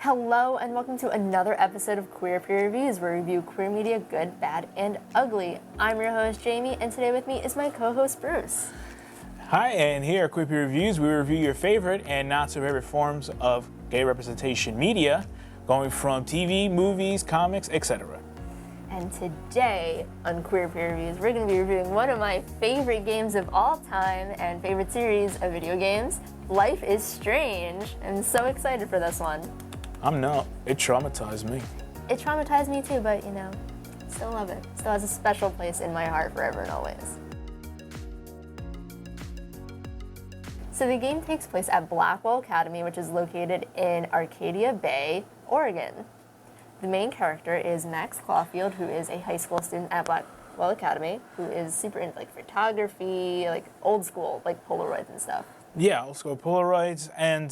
Hello and welcome to another episode of Queer Peer Reviews, where we review queer media, good, bad, and ugly. I'm your host, Jamie, and today with me is my co-host, Bruce. Hi, and here at Queer Peer Reviews, we review your favorite and not so favorite forms of gay representation media, going from TV, movies, comics, etc. And today on Queer Peer Reviews, we're going to be reviewing one of my favorite games of all time and favorite series of video games, Life is Strange. I'm so excited for this one. I'm not. It traumatized me. It traumatized me too, but still love it. Still has a special place in my heart forever and always. So the game takes place at Blackwell Academy, which is located in Arcadia Bay, Oregon. The main character is Max Caulfield, who is a high school student at Blackwell Academy, who is super into photography, old school, Polaroids and stuff. Yeah, old school Polaroids, and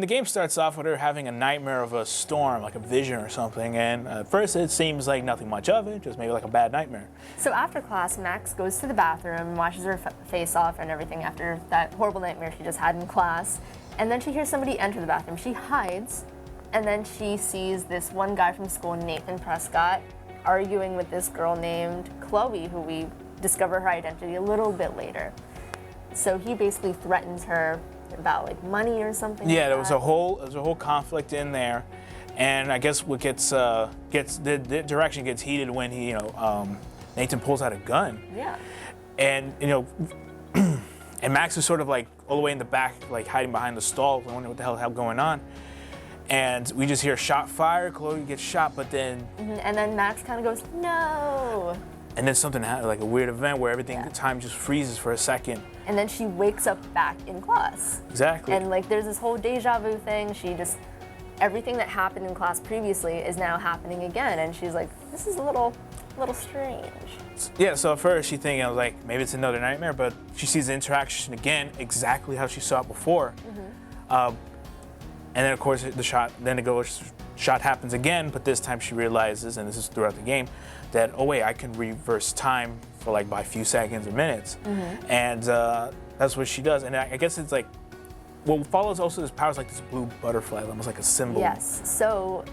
the game starts off with her having a nightmare of a storm, like a vision or something, and at first it seems like nothing much of it, just maybe like a bad nightmare. So after class, Max goes to the bathroom, washes her face off and everything after that horrible nightmare she just had in class, and then she hears somebody enter the bathroom. She hides, and then she sees this one guy from school, Nathan Prescott, arguing with this girl named Chloe, who we discover her identity a little bit later. So he basically threatens her about money or something. Yeah, there was a whole conflict in there, and I guess what the direction gets heated when he Nathan pulls out a gun. Yeah. And and Max is sort of all the way in the back, hiding behind the stall, wondering what the hell going on. And we just hear shot fire. Chloe gets shot, but then and then Max kind of goes no. And then something happened, a weird event where the time just freezes for a second. And then she wakes up back in class. Exactly. And there's this whole deja vu thing. Everything that happened in class previously is now happening again. And she's like, this is a little strange. Yeah, so at first she thinking, maybe it's another nightmare, but she sees the interaction again, exactly how she saw it before. And then of course the shot happens again, but this time she realizes, and this is throughout the game, that, oh wait, I can reverse time for by a few seconds or minutes. And that's what she does. And I guess it's what follows also this power is this blue butterfly, almost like a symbol. Yes, so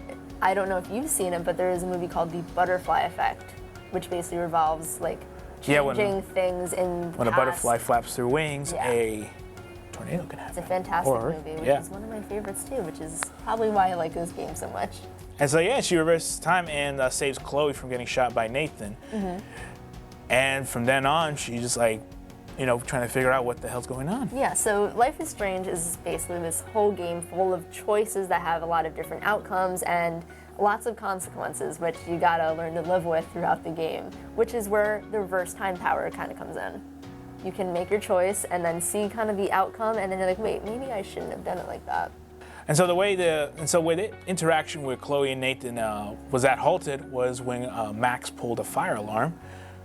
I don't know if you've seen it, but there is a movie called The Butterfly Effect, which basically revolves changing things in when past. A butterfly flaps their wings, a tornado can happen. It's a fantastic movie, which is one of my favorites too, which is probably why I like this game so much. And so she reverses time and saves Chloe from getting shot by Nathan. And from then on, she's just trying to figure out what the hell's going on. Yeah, so Life is Strange is basically this whole game full of choices that have a lot of different outcomes and lots of consequences, which you gotta learn to live with throughout the game, which is where the reverse time power kind of comes in. You can make your choice and then see kind of the outcome, and then you're like, wait, maybe I shouldn't have done it like that. And so the way the interaction with Chloe and Nathan was halted was when Max pulled a fire alarm,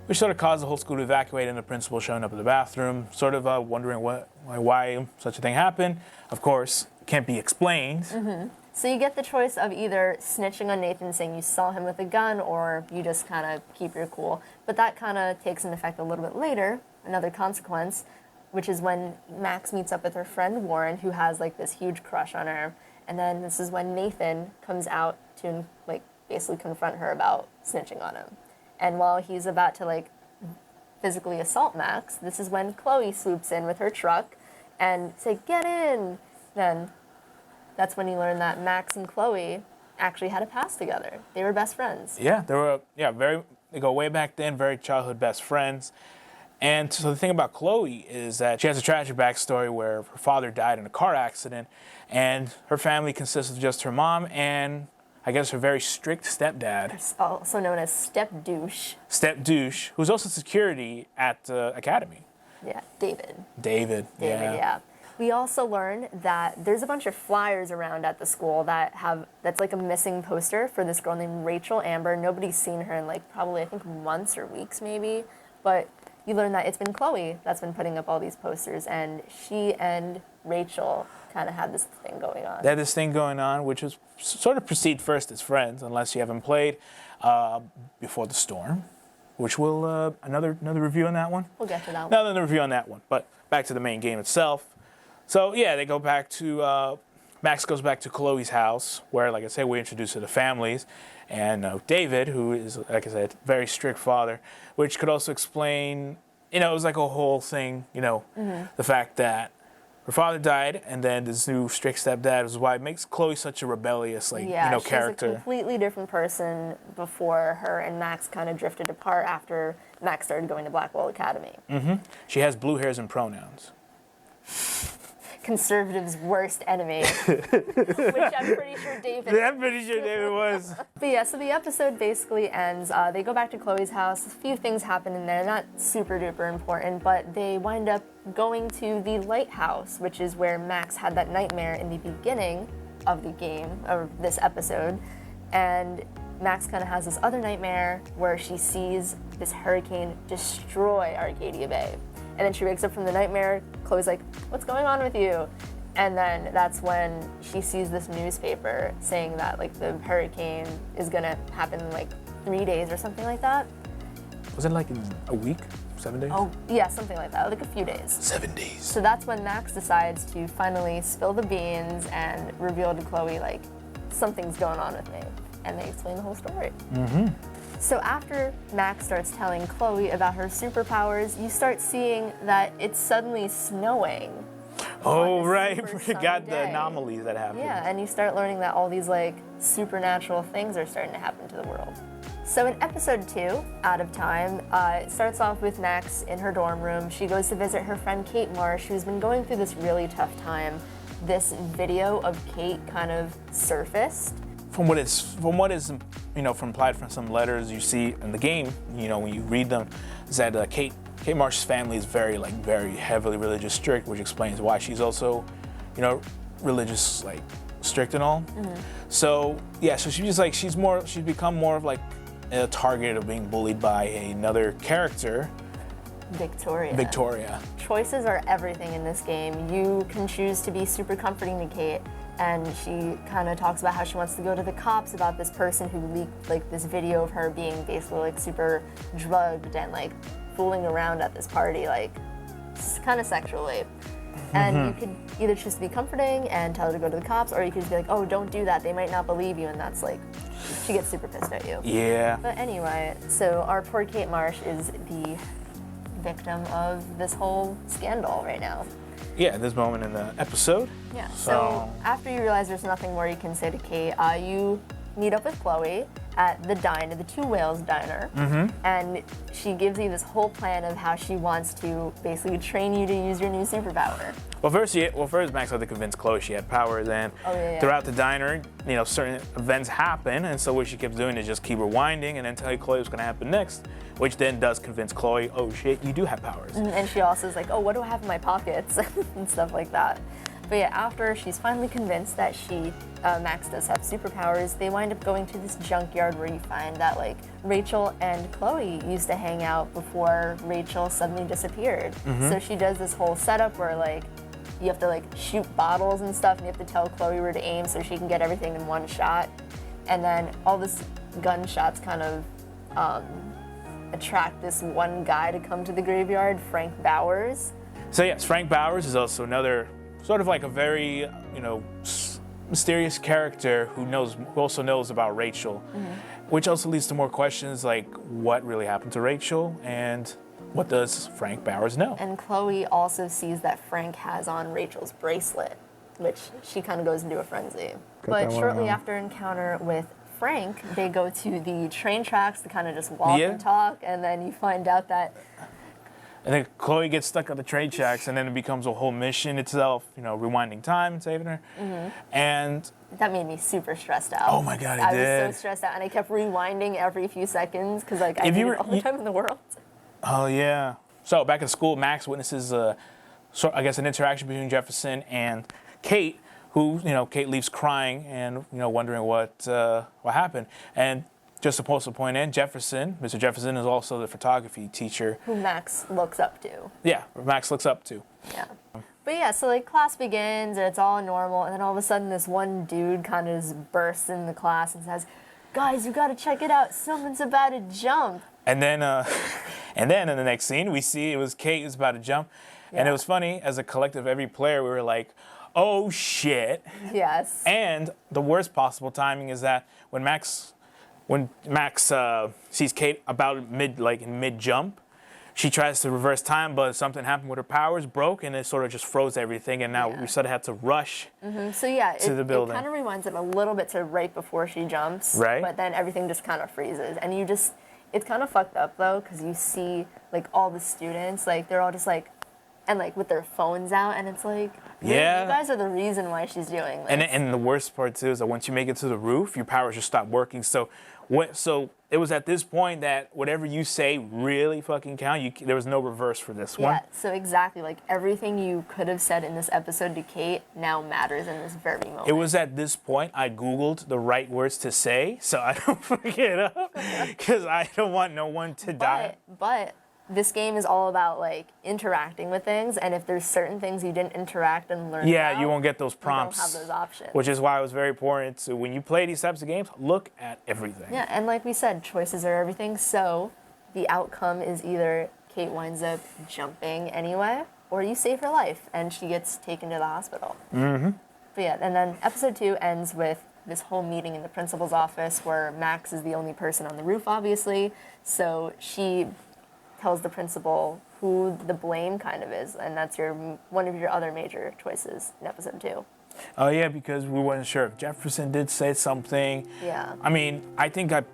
which sort of caused the whole school to evacuate, and the principal showing up at the bathroom, sort of wondering why such a thing happened. Of course, can't be explained. So you get the choice of either snitching on Nathan, saying you saw him with a gun, or you just kind of keep your cool. But that kind of takes an effect a little bit later, another consequence, which is when Max meets up with her friend Warren, who has this huge crush on her. And then this is when Nathan comes out to basically confront her about snitching on him. And while he's about to physically assault Max, this is when Chloe swoops in with her truck and say, get in. Then that's when you learn that Max and Chloe actually had a past together. They were best friends. Yeah, they go way back then, very childhood best friends. And so the thing about Chloe is that she has a tragic backstory where her father died in a car accident, and her family consists of just her mom and, I guess, her very strict stepdad. Also known as Step Douche. Step Douche, who's also security at the academy. Yeah, David, yeah. We also learn that there's a bunch of flyers around at the school that's a missing poster for this girl named Rachel Amber. Nobody's seen her in probably, I think, months or weeks maybe, but you learn that it's been Chloe that's been putting up all these posters, and she and Rachel kind of had this thing going on. They had this thing going on, which was sort of perceived first as friends, unless you haven't played Before the Storm, which will another review on that one. We'll get to that one. Another review on that one, but back to the main game itself. So yeah, they go back to Max goes back to Chloe's house, where, like I said, we're introduced to the families. And David, who is, like I said, very strict father, which could also explain, it was like a whole thing, the fact that her father died, and then this new strict stepdad is why it makes Chloe such a rebellious, character. She's a completely different person before her and Max kind of drifted apart after Max started going to Blackwell Academy. She has blue hairs and pronouns. Conservatives' worst enemy, which I'm pretty sure David. I'm pretty sure David was. But yeah, so the episode basically ends. They go back to Chloe's house. A few things happen in there, not super duper important, but they wind up going to the lighthouse, which is where Max had that nightmare in the beginning of the game, or this episode. And Max kind of has this other nightmare where she sees this hurricane destroy Arcadia Bay. And then she wakes up from the nightmare. Chloe's like, what's going on with you? And then that's when she sees this newspaper saying that the hurricane is gonna happen in 3 days or something like that. Was it in a week? 7 days? Oh, yeah, something like that, a few days. 7 days. So that's when Max decides to finally spill the beans and reveal to Chloe, something's going on with me. And they explain the whole story. So after Max starts telling Chloe about her superpowers, you start seeing that it's suddenly snowing. Oh, right. We got day. the anomalies that happen. Yeah, and you start learning that all these supernatural things are starting to happen to the world. So in episode 2, Out of Time, it starts off with Max in her dorm room. She goes to visit her friend Kate Marsh, who's been going through this really tough time. This video of Kate kind of surfaced. From what is from implied from some letters you see in the game, when you read them, is that Kate Marsh's family is very heavily religious strict, which explains why she's also, religious strict and all. So yeah, so she's become more of a target of being bullied by another character. Victoria. Choices are everything in this game. You can choose to be super comforting to Kate, and she kind of talks about how she wants to go to the cops about this person who leaked this video of her being basically super drugged and fooling around at this party, kind of sexually. And you could either choose to be comforting and tell her to go to the cops, or you could just be oh, don't do that, they might not believe you, and that's she gets super pissed at you. Yeah. But anyway, so our poor Kate Marsh is the victim of this whole scandal right now. Yeah, at this moment in the episode. Yeah, so after you realize there's nothing more you can say to Kate, you meet up with Chloe at the diner, the Two Whales diner, and she gives you this whole plan of how she wants to basically train you to use your new superpower. Well, first Max had to convince Chloe she had powers, and throughout the diner, certain events happen, and so what she kept doing is just keep rewinding and then tell Chloe what's going to happen next, which then does convince Chloe, oh shit, you do have powers. And she also is oh, what do I have in my pockets and stuff like that. But yeah, after she's finally convinced that Max does have superpowers, they wind up going to this junkyard where you find that Rachel and Chloe used to hang out before Rachel suddenly disappeared. So she does this whole setup where you have to shoot bottles and stuff, and you have to tell Chloe where to aim so she can get everything in one shot. And then all this gunshots kind of attract this one guy to come to the graveyard, Frank Bowers. So yes, Frank Bowers is also another sort of a very, mysterious character who also knows about Rachel, which also leads to more questions what really happened to Rachel and what does Frank Bowers know? And Chloe also sees that Frank has on Rachel's bracelet, which she kind of goes into a frenzy. But shortly after encounter with Frank, they go to the train tracks to kind of just walk and talk, and then you find out that and then Chloe gets stuck on the train tracks, and then it becomes a whole mission itself, rewinding time and saving her. And that made me super stressed out. Oh my God, I was so stressed out, and I kept rewinding every few seconds because I needed all the time in the world. Oh yeah. So back at school, Max witnesses an interaction between Jefferson and Kate, who Kate leaves crying and wondering what happened. And just supposed to point in, Mr. Jefferson is also the photography teacher. Who Max looks up to. Yeah, Max looks up to. Yeah. But yeah, so class begins and it's all normal, and then all of a sudden this one dude kind of just bursts in the class and says, guys, you gotta check it out, someone's about to jump. And then in the next scene, we see it was Kate who's about to jump. Yeah. And it was funny, as a collective, every player, we were like, oh shit. Yes. And the worst possible timing is that when Max sees Kate about mid jump, she tries to reverse time, but something happened with her powers, broke, and it sort of just froze everything. And now we sort of had to rush So yeah, to the building. It kind of rewinds it a little bit to right before she jumps. Right. But then everything just kind of freezes. And it's kind of fucked up though, because you see like all the students, like they're all just like, and like with their phones out, and it's like, yeah, you guys are the reason why she's doing this. And the worst part too is that once you make it to the roof, your powers just stop working. So it was at this point that whatever you say really fucking count. There was no reverse for this one. Yeah, so exactly, like everything you could have said in this episode to Kate now matters in this very moment. It was at this point I Googled the right words to say so I don't fuck it up, because I don't want no one to die. But this game is all about like interacting with things, and if there's certain things you didn't interact and learn about, you won't get those prompts. You don't have those options. Which is why it was very important to, when you play these types of games, look at everything. Yeah, and like we said, choices are everything. So the outcome is either Kate winds up jumping anyway, or you save her life and she gets taken to the hospital. Mm-hmm. But yeah, and then episode 2 ends with this whole meeting in the principal's office where Max is the only person on the roof, obviously. So she tells the principal who the blame kind of is, and that's one of your other major choices in episode 2. Oh yeah, because we weren't sure if Jefferson did say something. Yeah. I mean, I think I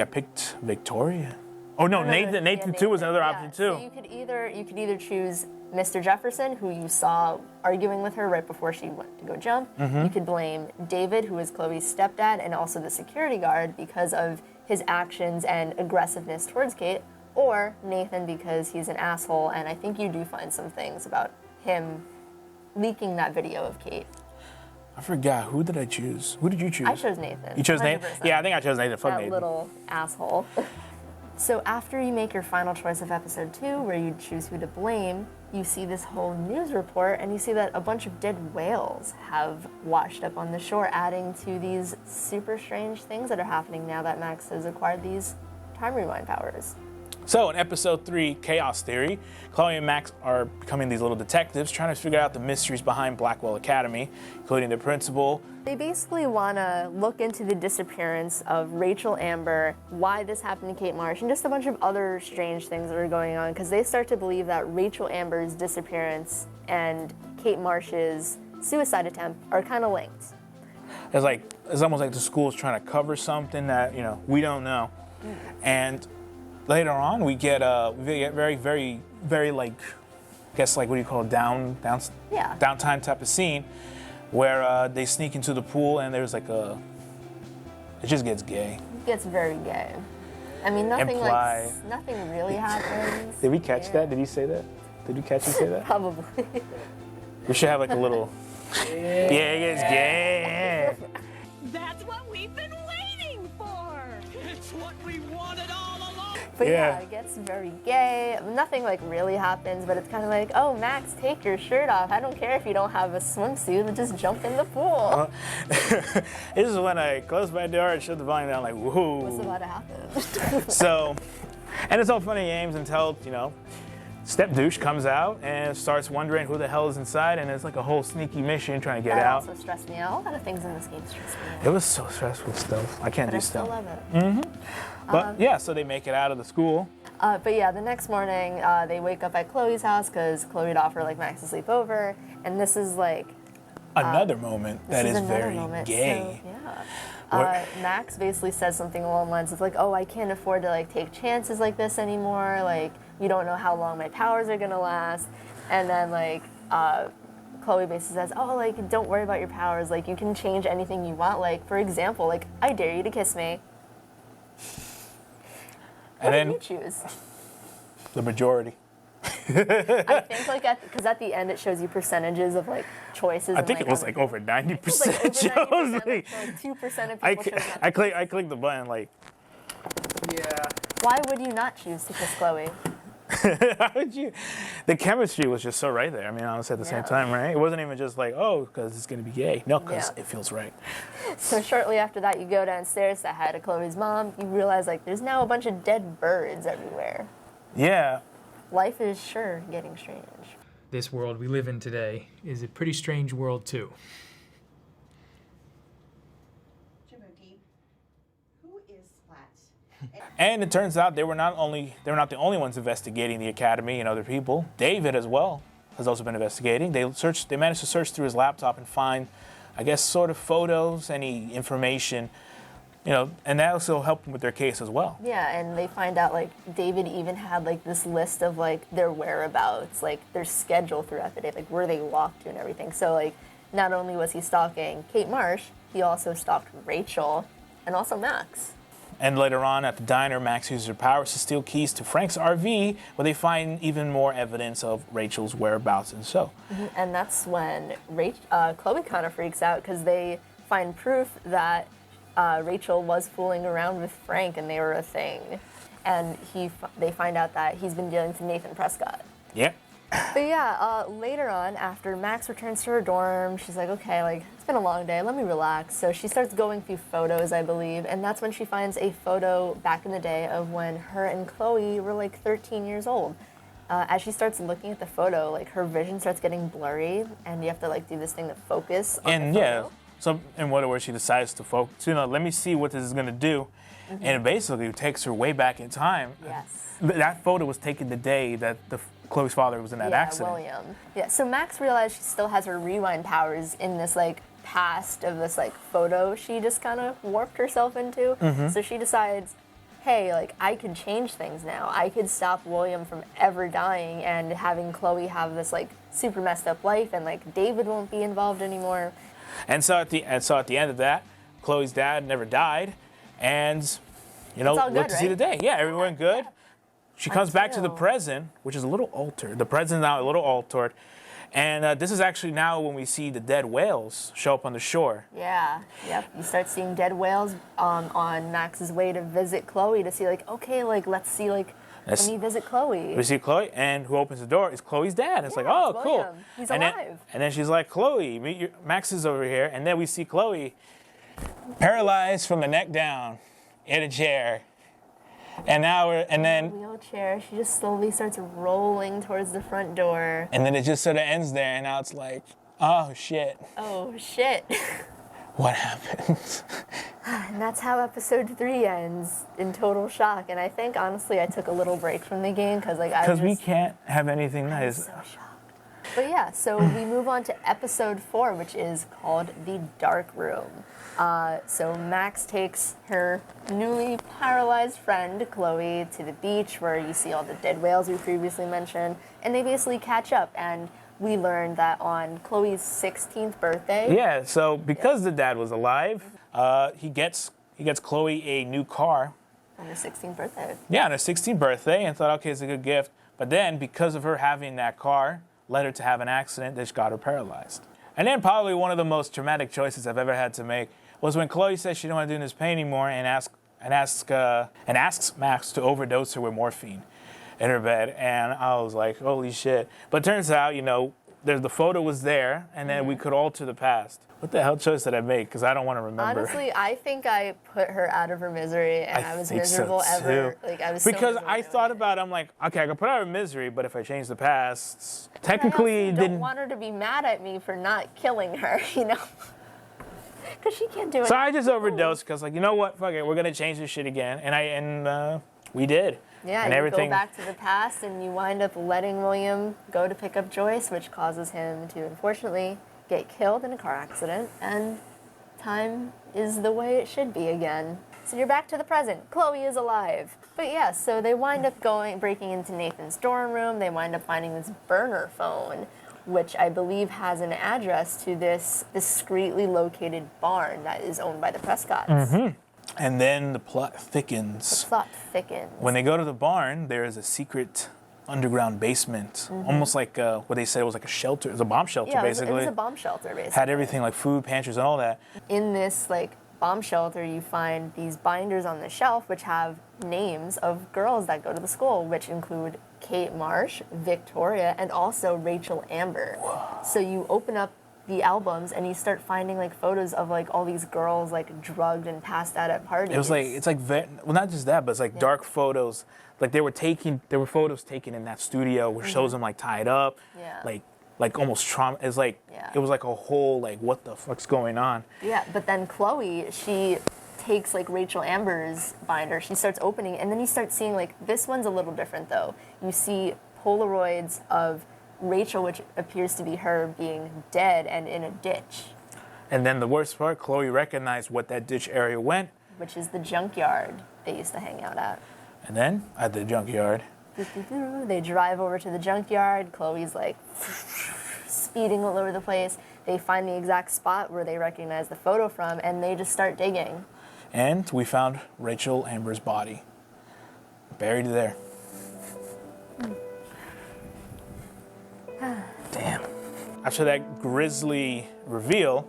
picked Victoria. Oh no, Nathan too was another option too. So you could either choose Mr. Jefferson, who you saw arguing with her right before she went to go jump. Mm-hmm. You could blame David, who is Chloe's stepdad, and also the security guard because of his actions and aggressiveness towards Kate. Or Nathan because he's an asshole, and I think you do find some things about him leaking that video of Kate. I forgot. Who did I choose? Who did you choose? I chose Nathan. You chose 100%. Nathan? Yeah, I think I chose Nathan. Fuck that Nathan. Little asshole. So after you make your final choice of episode 2, where you choose who to blame, you see this whole news report, and you see that a bunch of dead whales have washed up on the shore, adding to these super strange things that are happening now that Max has acquired these time rewind powers. So in episode 3, Chaos Theory, Chloe and Max are becoming these little detectives trying to figure out the mysteries behind Blackwell Academy, including the principal. They basically want to look into the disappearance of Rachel Amber, why this happened to Kate Marsh, and just a bunch of other strange things that are going on, because they start to believe that Rachel Amber's disappearance and Kate Marsh's suicide attempt are kind of linked. It's almost like the school's trying to cover something that, we don't know. And later on, we get very, very, very what do you call it, downtime type of scene where they sneak into the pool and there's it just gets gay. It gets very gay. I mean, nothing really happens. Did we catch that? Did you say that? Did you catch me say that? Probably. We should have a little, it gets gay. That's what we've been waiting for. It's what we wanted all along. But yeah, it gets very gay. Nothing really happens, but it's kind of like, oh, Max, take your shirt off. I don't care if you don't have a swimsuit, just jump in the pool. This is when I close my door and shut the volume down, whoa. What's about to happen? So, and it's all funny games until, Step Douche comes out and starts wondering who the hell is inside, and it's like a whole sneaky mission trying to get out. That also stressed me out. A lot of things in this game stressed me out. It was so stressful stuff. I can't do stuff. I still love it. But so they make it out of the school. But yeah, the next morning they wake up at Chloe's house because Chloe would offer Max to sleep over, and this is another moment that is very gay. So, yeah. Max basically says something along the lines of oh, I can't afford to take chances like this anymore. You don't know how long my powers are gonna last. And then Chloe basically says, oh, don't worry about your powers. You can change anything you want. For example, I dare you to kiss me. What did you choose? The majority. I think because at the end it shows you percentages of choices. I think it was over 90%. It was over 90%. 2% of people chose I clicked the button yeah. Why would you not choose to kiss Chloe? How would you? The chemistry was just so right there. I mean, honestly, at the same time, right? It wasn't even just because it's going to be gay. No, because it feels right. So shortly after that, you go downstairs to hi to Chloe's mom. You realize there's now a bunch of dead birds everywhere. Yeah. Life is sure getting strange. this world we live in today is a pretty strange world too. Who is Splat? And it turns out they were not the only ones investigating the academy and other people. David as well has also been investigating. They managed to search through his laptop and find, I guess, sort of photos, any information, and that also helped them with their case as well. Yeah, and they find out, like, David even had, like, this list of, like, their whereabouts, like, their schedule throughout the day, like, where they walked to and everything. So, like, not only was he stalking Kate Marsh, he also stalked Rachel and also Max. And later on at the diner, Max uses her powers to steal keys to Frank's RV, where they find even more evidence of Rachel's whereabouts and so. Mm-hmm. And that's when Chloe kind of freaks out because they find proof that Rachel was fooling around with Frank and they were a thing. And they find out that he's been dealing to Nathan Prescott. Yeah. But yeah, later on, after Max returns to her dorm, she's like, okay, like, it's been a long day, let me relax. So she starts going through photos, I believe, and that's when she finds a photo back in the day of when her and Chloe were like 13 years old. As she starts looking at the photo, like, her vision starts getting blurry, and you have to, like, do this thing to focus on the photo. So in other words, she decides to focus, let me see what this is going to do. Mm-hmm. And it basically takes her way back in time. Yes. That photo was taken the day that Chloe's father was in that accident. William. Yeah, so Max realized she still has her rewind powers in this, like, past of this, like, photo she just kind of warped herself into. Mm-hmm. So she decides, hey, like, I could change things now. I could stop William from ever dying and having Chloe have this, like, super messed up life, and, like, David won't be involved anymore. And so at the end of that, Chloe's dad never died, and looked to see the day. Yeah, everyone good. Yeah. She comes back to the present, which is a little altered. The present is now a little altered. And this is actually now when we see the dead whales show up on the shore. Yeah, yep. You start seeing dead whales on Max's way to visit Chloe to see, like, okay, like, let's see, like, let me visit Chloe. We see Chloe, and who opens the door is Chloe's dad. It's like, oh, it's cool. He's alive. And then she's like, Chloe, Max is over here. And then we see Chloe paralyzed from the neck down in a chair. And then wheelchair. She just slowly starts rolling towards the front door. And then it just sort of ends there, and now it's like, oh shit. Oh shit. What happened? And that's how episode 3 ends, in total shock. And I think honestly I took a little break from the game because we can't have anything nice. I'm so shocked. But yeah, so we move on to episode 4, which is called The Dark Room. So Max takes her newly paralyzed friend, Chloe, to the beach where you see all the dead whales we previously mentioned, and they basically catch up, and we learned that on Chloe's 16th birthday... Yeah, so because the dad was alive, he gets Chloe a new car. On her 16th birthday. Yeah, on her 16th birthday, and thought, okay, it's a good gift. But then, because of her having that car, led her to have an accident that got her paralyzed. And then probably one of the most traumatic choices I've ever had to make was when Chloe says she didn't want to do this pain anymore and asks Max to overdose her with morphine in her bed. And I was like, holy shit. But it turns out, the photo was there, and then we could alter the past. What the hell choice did I make? Because I don't want to remember. Honestly, I think I put her out of her misery, and I was miserable ever. Like, I was because so I thought about it, I'm like, okay, I can put her out of misery, but if I change the past, technically, I don't want her to be mad at me for not killing her, because she can't do it. So I just overdosed because, like, you know what? Fuck it, we're gonna change this shit again, and we did. Yeah, and you everything. Go back to the past, and you wind up letting William go to pick up Joyce, which causes him to, unfortunately, get killed in a car accident, and time is the way it should be again. So you're back to the present. Chloe is alive. But yeah, so they wind up breaking into Nathan's dorm room. They wind up finding this burner phone, which I believe has an address to this discreetly located barn that is owned by the Prescotts. Mm-hmm. And then the plot thickens. When they go to the barn, there is a secret underground basement, almost like what they said was like a shelter. It was a bomb shelter, basically. It was a bomb shelter, basically. Had everything like food, pantries, and all that. In this bomb shelter, you find these binders on the shelf which have names of girls that go to the school, which include Kate Marsh, Victoria, and also Rachel Amber. Whoa. So you open up the albums and you start finding like photos of like all these girls like drugged and passed out at parties. It was like, it's like, well, not just that, but it's like dark photos. Like there were photos taken in that studio which shows them like tied up, like almost trauma. It's like, it was like a whole, like, what the fuck's going on? Yeah, but then Chloe, she takes like Rachel Amber's binder, she starts opening, and then you start seeing like, this one's a little different though. You see Polaroids of Rachel, which appears to be her being dead and in a ditch. And then the worst part, Chloe recognized what that ditch area went. Which is the junkyard they used to hang out at. And then, at the junkyard, they drive over to the junkyard. Chloe's like speeding all over the place. They find the exact spot where they recognize the photo from, and they just start digging. And we found Rachel Amber's body. Buried there. Damn. After that grisly reveal,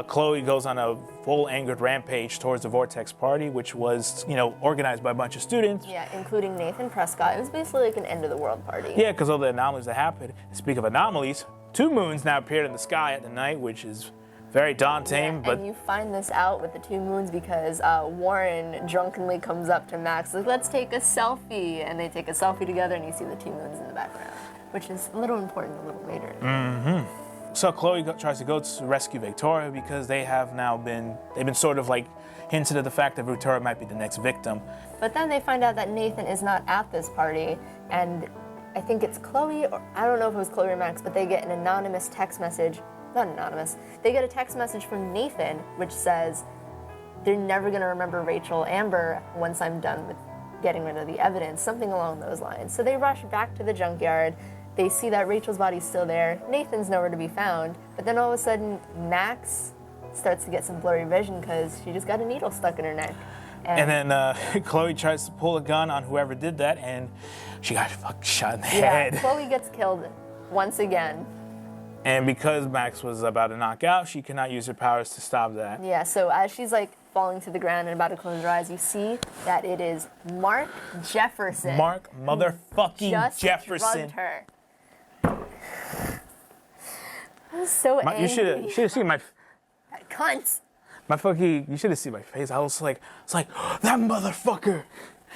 Chloe goes on a full angered rampage towards the Vortex party, which was, organized by a bunch of students. Yeah, including Nathan Prescott. It was basically like an end of the world party. Yeah, because of the anomalies that happened. Speak of anomalies, 2 moons now appeared in the sky at the night, which is very daunting. Yeah, but and you find this out with the 2 moons because Warren drunkenly comes up to Max, like, let's take a selfie. And they take a selfie together, and you see the 2 moons in the background, which is a little important a little later. So Chloe tries to go to rescue Victoria because they've been sort of like hinted at the fact that Victoria might be the next victim. But then they find out that Nathan is not at this party, and I think it's Chloe, or I don't know if it was Chloe or Max, but they get an anonymous text message. Not anonymous. They get a text message from Nathan which says, they're never going to remember Rachel Amber once I'm done with getting rid of the evidence, something along those lines. So they rush back to the junkyard. They see that Rachel's body's still there. Nathan's nowhere to be found. But then all of a sudden, Max starts to get some blurry vision because she just got a needle stuck in her neck. And then Chloe tries to pull a gun on whoever did that, and she got fucking shot in the head. Chloe gets killed once again. And because Max was about to knock out, she cannot use her powers to stop that. Yeah, so as she's like falling to the ground and about to close her eyes, you see that it is Mark Jefferson. Mark motherfucking Jefferson. Drugged her. I was so angry. You should have seen my... That cunt. You should have seen my face. I was like, that motherfucker.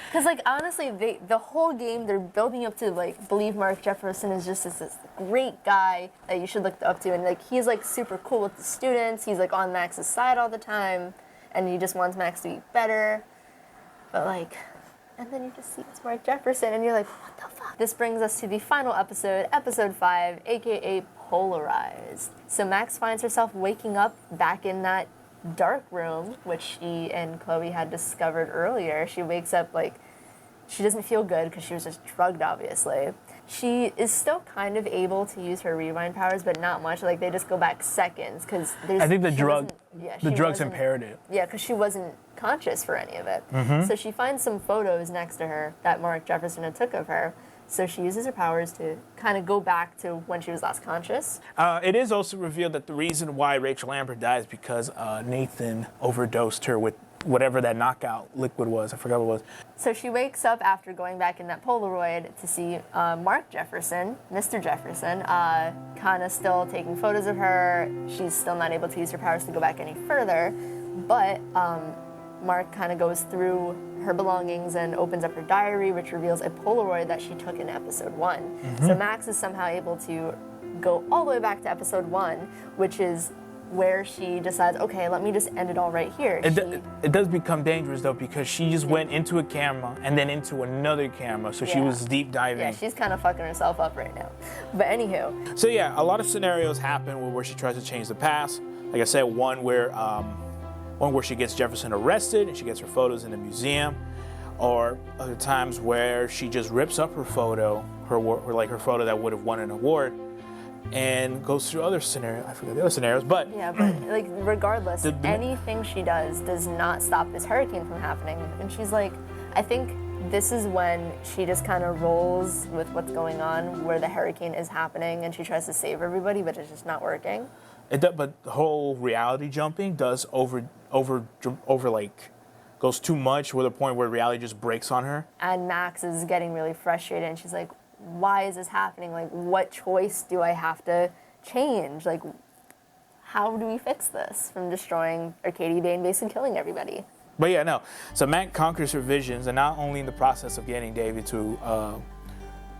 Because, like, honestly, the whole game, they're building up to, like, believe Mark Jefferson is just this great guy that you should look up to. And, like, he's, like, super cool with the students. He's, like, on Max's side all the time. And he just wants Max to be better. But, like, and then you just see it's Mark Jefferson, and you're like, what the fuck? This brings us to the final episode, episode 5, a.k.a. Polarized. So Max finds herself waking up back in that dark room, which she and Chloe had discovered earlier. She wakes up like, she doesn't feel good because she was just drugged, obviously. She is still kind of able to use her rewind powers, but not much. Like, they just go back seconds because there's... I think the drugs impaired it. Yeah, because she wasn't conscious for any of it. Mm-hmm. So she finds some photos next to her that Mark Jefferson had took of her. So she uses her powers to kind of go back to when she was last conscious. It is also revealed that the reason why Rachel Amber died is because Nathan overdosed her with whatever that knockout liquid was. I forgot what it was. So she wakes up after going back in that Polaroid to see Mark Jefferson, Mr. Jefferson, kind of still taking photos of her. She's still not able to use her powers to go back any further. But Mark kind of goes through her belongings and opens up her diary, which reveals a Polaroid that she took in episode 1. Mm-hmm. So Max is somehow able to go all the way back to episode 1, which is where she decides, okay, let me just end it all right here. It does become dangerous, though, because she just went into a camera and then into another camera, so she was deep diving. Yeah, she's kind of fucking herself up right now. But anywho. So yeah, a lot of scenarios happen where she tries to change the past. Like I said, one where she gets Jefferson arrested and she gets her photos in the museum, or other times where she just rips up her photo, her photo that would have won an award, and goes through other scenarios. I forget the other scenarios, but... Yeah, but like regardless, anything she does not stop this hurricane from happening. And she's like, I think this is when she just kind of rolls with what's going on, where the hurricane is happening, and she tries to save everybody, but it's just not working. But the whole reality jumping does goes too much, to the point where reality just breaks on her. And Max is getting really frustrated, and she's like, why is this happening? Like, what choice do I have to change? Like, how do we fix this from destroying Arcadia Bay and basically killing everybody? But yeah, no. So Mac conquers her visions, and not only in the process of getting David to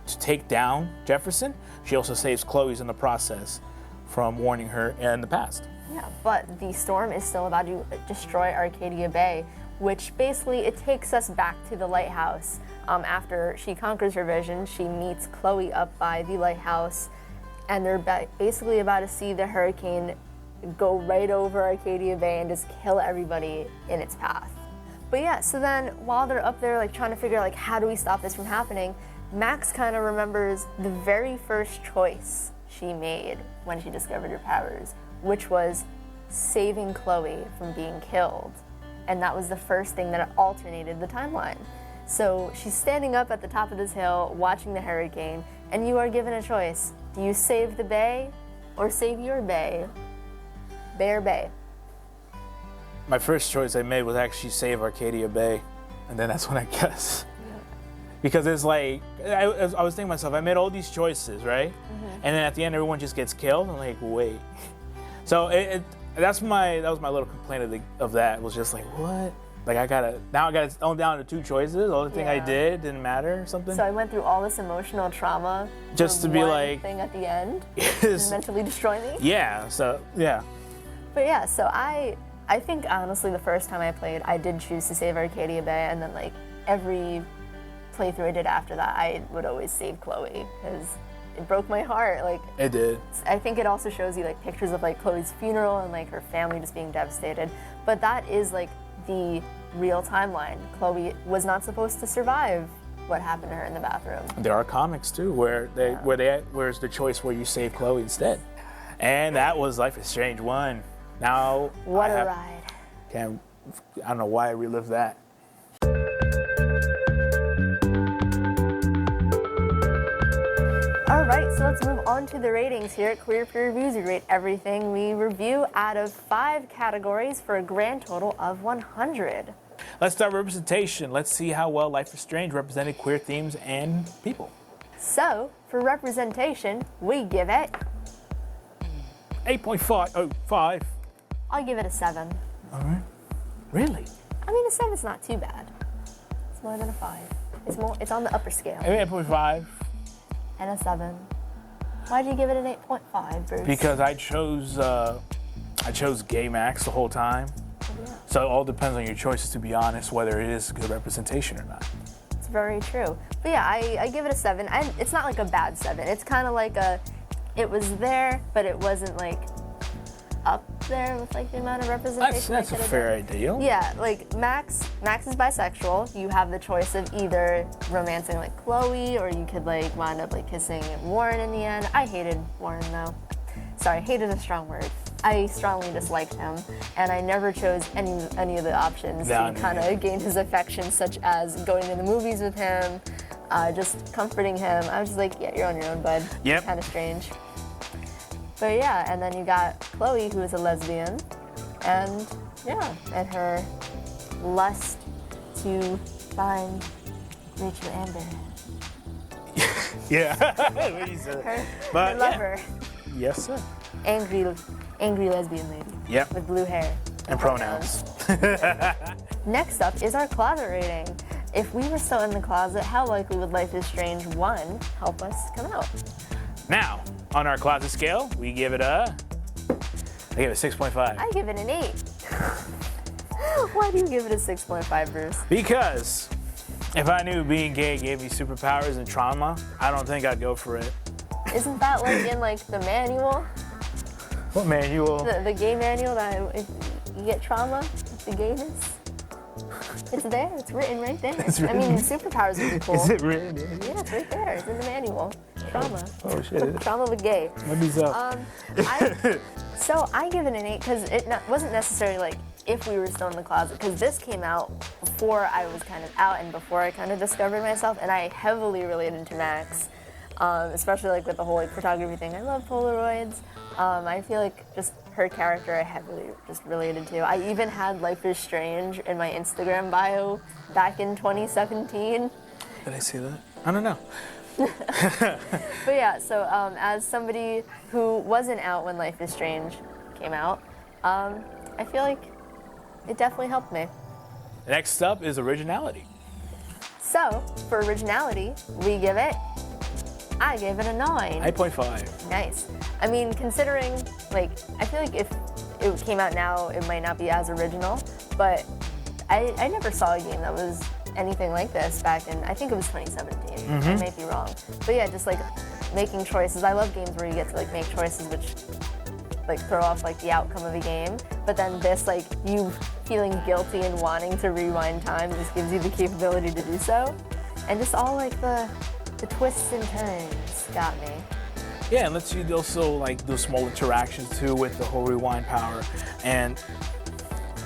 take down Jefferson, she also saves Chloe's in the process from warning her in the past. Yeah, but the storm is still about to destroy Arcadia Bay, which basically it takes us back to the lighthouse. After she conquers her vision, she meets Chloe up by the lighthouse, and they're basically about to see the hurricane go right over Arcadia Bay and just kill everybody in its path. But yeah, so then while they're up there like trying to figure out like how do we stop this from happening, Max kind of remembers the very first choice she made when she discovered her powers, which was saving Chloe from being killed. And that was the first thing that alternated the timeline. So she's standing up at the top of this hill watching the hurricane, and you are given a choice. Do you save the bay or save your bay? Bay or bay? My first choice I made was actually save Arcadia Bay, and then that's when I guess. Yeah. Because it's like, I was thinking to myself, I made all these choices, right? Mm-hmm. And then at the end, everyone just gets killed. I'm like, wait. So that was my little complaint of that, was just like, what? Like I gotta only down to two choices. The only thing I did didn't matter or something. So I went through all this emotional trauma just to be like thing at the end, yes. Mentally destroy me. Yeah. So yeah. But yeah, so I think honestly the first time I played, I did choose to save Arcadia Bay, and then like every playthrough I did after that, I would always save Chloe because it broke my heart. Like it did. I think it also shows you like pictures of like Chloe's funeral and like her family just being devastated. But that is like the real timeline. Chloe was not supposed to survive what happened to her in the bathroom. There are comics too where's the choice where you save Chloe instead, and that was Life is Strange 1. Now what a ride! I don't know why I relived that. All right, so let's move on to the ratings here at Queer Peer Reviews. We rate everything we review out of 5 categories for a grand total of 100. Let's start with representation. Let's see how well Life is Strange represented queer themes and people. So, for representation, we give it 8.5. I'll give it a 7. All right. Really? I mean, a 7's not too bad. It's more than a 5. It's on the upper scale. 8.5. And a 7. Why'd you give it an 8.5, Bruce? Because I chose gay Max the whole time. Yeah. So it all depends on your choices, to be honest, whether it is good representation or not. It's very true. But yeah, I give it a 7. It's not like a bad 7. It's kind of like it was there, but it wasn't like up there with like the amount of representation. That's a fair idea. Yeah, like Max is bisexual. You have the choice of either romancing like Chloe, or you could like wind up like kissing Warren in the end. I hated Warren though. Sorry, hated a strong word. I strongly disliked him, and I never chose any of the options to kind of gain his affection, such as going to the movies with him, just comforting him. I was just like, yeah, you're on your own, bud. Yep. Kind of strange. But yeah, and then you got Chloe, who is a lesbian, and and her lust to find Rachel Amber. Yeah. Her lover. Yes, sir. Angry lesbian lady. Yep. With blue hair. And pronouns. Next up is our closet rating. If we were still in the closet, how likely would Life is Strange 1 help us come out? Now, on our closet scale, I give it a 6.5. I give it an 8. Why do you give it a 6.5, Bruce? Because if I knew being gay gave me superpowers and trauma, I don't think I'd go for it. Isn't that like in like the manual? What manual? The gay manual that if you get trauma, the gayness. It's there. It's written right there. I mean, superpowers would be cool. Is it written? Yeah, it's right there. It's in the manual. Trauma. Oh shit. Trauma with gay. Maybe so. So I give it an 8 because it wasn't necessarily like if we were still in the closet, because this came out before I was kind of out and before I kind of discovered myself, and I heavily related to Max, especially like with the whole like photography thing. I love Polaroids. I feel like just her character I heavily just related to. I even had Life is Strange in my Instagram bio back in 2017. Did I see that? I don't know. But yeah, so as somebody who wasn't out when Life is Strange came out, I feel like it definitely helped me. Next up is originality. So, for originality, I gave it a 9. 8.5. Nice. I mean, considering, like, I feel like if it came out now, it might not be as original, but I never saw a game that was anything like this back in, I think it was 2017. I might be wrong. But yeah, just like making choices. I love games where you get to like make choices which like throw off like the outcome of a game. But then this, like, you feeling guilty and wanting to rewind time just gives you the capability to do so. And just all like the twists and turns got me. Yeah, and lets you also like do small interactions too with the whole rewind power. And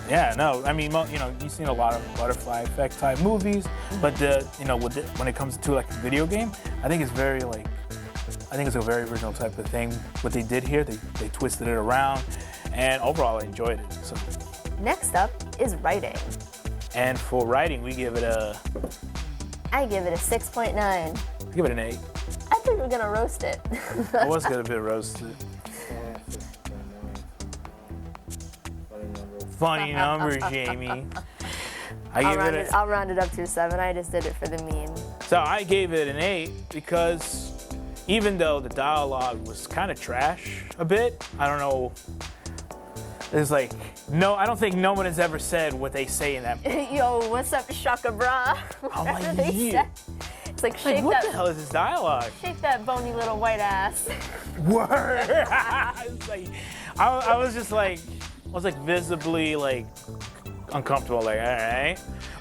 yeah, no, I mean, you know, you've seen a lot of butterfly effect type movies, but when it comes to like a video game, I think it's very like, I think it's a very original type of thing. What they did here, they twisted it around, and overall I enjoyed it. So. Next up is writing. And for writing, I give it a 6.9. I give it an 8. I think we're gonna roast it. I was gonna be roasted. Funny number, Jamie. I'll round it up to a 7. I just did it for the meme. So I gave it an 8 because even though the dialogue was kind of trash a bit, I don't know. There's like I don't think no one has ever said what they say in that. Yo, what's up, shaka bra? Oh my Whatever they God. say. It's like shake What the that, hell is this dialogue? shake that bony little white ass. Word. It's like, I was just like, visibly like uncomfortable. Like, all right,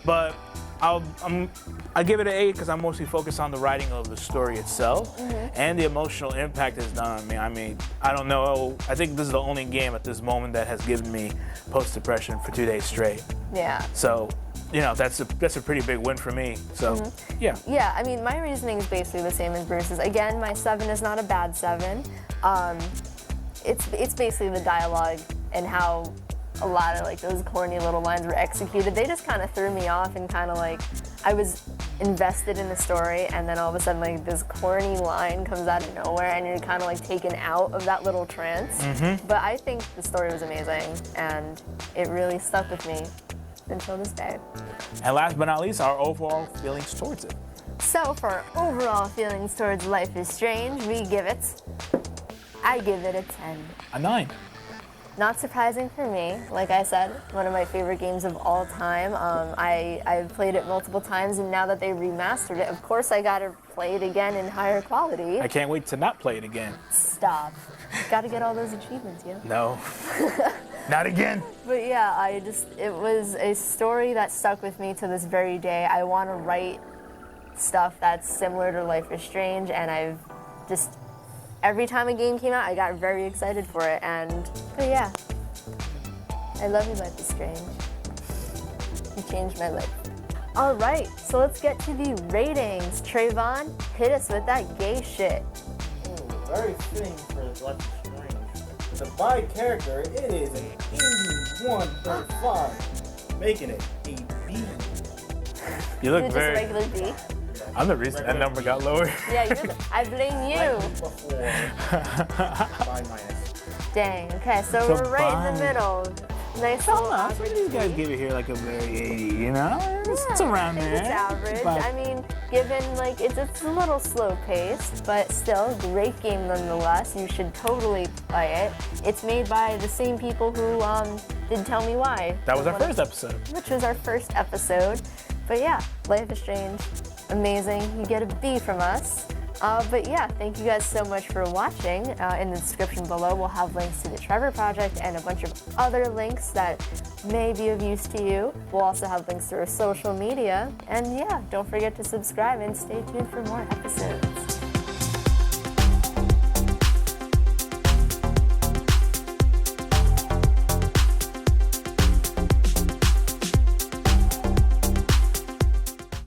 but I give it an 8 because I'm mostly focused on the writing of the story itself and the emotional impact it's done on me. I mean, I don't know. I think this is the only game at this moment that has given me post-depression for 2 days straight. Yeah. So, you know, that's a pretty big win for me. So, yeah. Yeah, I mean, my reasoning is basically the same as Bruce's. Again, my 7 is not a bad 7. It's basically the dialogue and how a lot of like those corny little lines were executed. They just kind of threw me off and kind of like I was invested in the story, and then all of a sudden like this corny line comes out of nowhere and you're kind of like taken out of that little trance. But I think the story was amazing and it really stuck with me until this day. And last but not least, our overall feelings towards it. So for our overall feelings towards Life is Strange, I give it a 10. A 9. Not surprising for me. Like I said, one of my favorite games of all time. I've played it multiple times, and now that they remastered it, of course I gotta play it again in higher quality. I can't wait to not play it again. Stop. Gotta get all those achievements, yeah? No. Not again. But yeah, it was a story that stuck with me to this very day. I want to write stuff that's similar to Life is Strange, and every time a game came out, I got very excited for it, but yeah, I love you, Life is Strange. You changed my life. All right, so let's get to the ratings. Trayvon, hit us with that gay shit. Very fitting for Life is Strange. The by character, it is an 81.5, making it a B. You look Is it just a very. regular B? I'm the reason that number got lower. Yeah, I blame you. By minus. Dang, okay, so So we're right in bye. the middle. Nice So little much. average You guys B. give it here like a very 80, you know? It's Yeah, around I think there. It's average. But I mean, given like it's a little slow paced, but still great game nonetheless. You should totally play it. It's made by the same people who did Tell Me Why. that was our first episode. Which was our first episode. But yeah, Life is Strange, amazing. You get a B from us. But yeah, thank you guys so much for watching. In the description below, we'll have links to the Trevor Project and a bunch of other links that may be of use to you. We'll also have links to our social media. And yeah, don't forget to subscribe and stay tuned for more episodes.